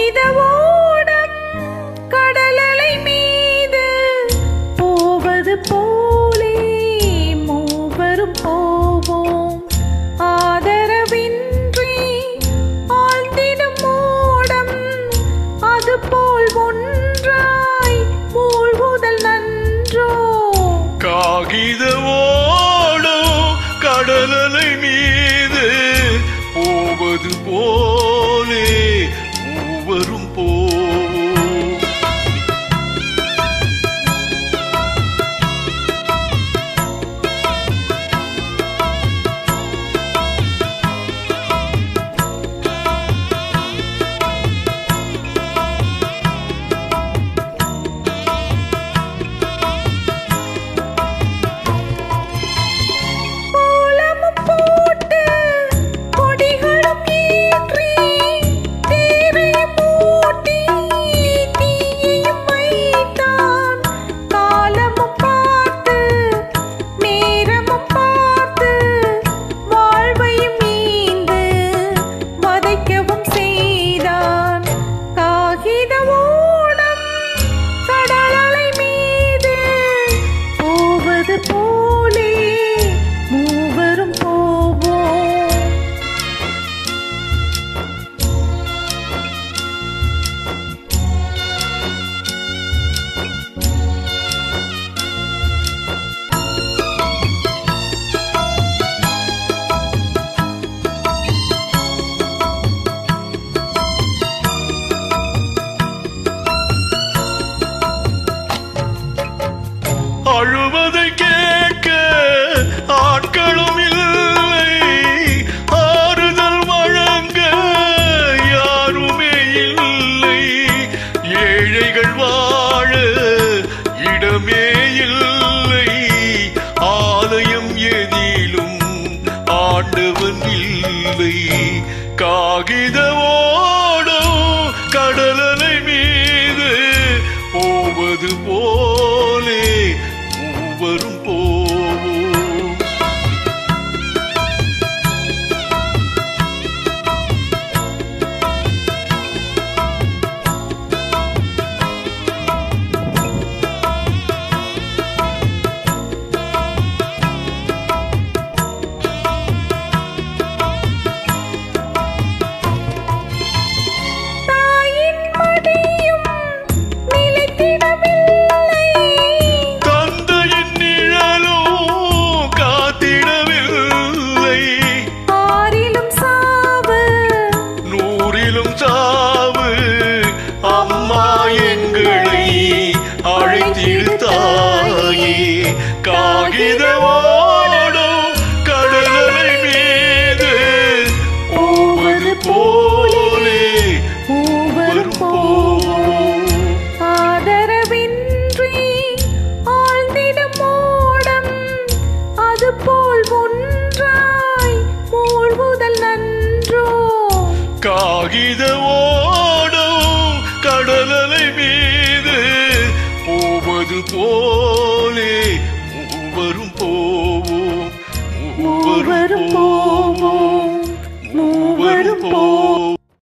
காகித ஓடம் கடலலை மீது போவது போலே மூவரும் போவோம். ஆதரவின்றி ஆழ்ந்திடும் ஓடம் அதுபோல் ஒன்றாய் மூழ்குதல் நன்றோ. காகித ஓடம் கடலலை மீது போவது போலே மூவரும் போவோம். அழுவதை கேட்க ஆட்களும் இல்லை, ஆறுதல் வழங்க யாருமே இல்லை. ஏழைகள் வாழ இடமே இல்லை, ஆலயம் எதிலும் ஆண்டவன் இல்லை. காகித ஓடம் கடலலை மீது போவது போலே மூவரும் போவோம். காகித ஓடம் கடலலை மீது போவது போலே மூவரும் போவோம். ஆதரவின்றி ஆழ்ந்திடும் ஓடம் அதுபோல் ஒன்றாய் மூழ்குதல் நன்றோ. காகித ஓடம் கடலலை மீது போவது போலே மூவரும் போவோம்.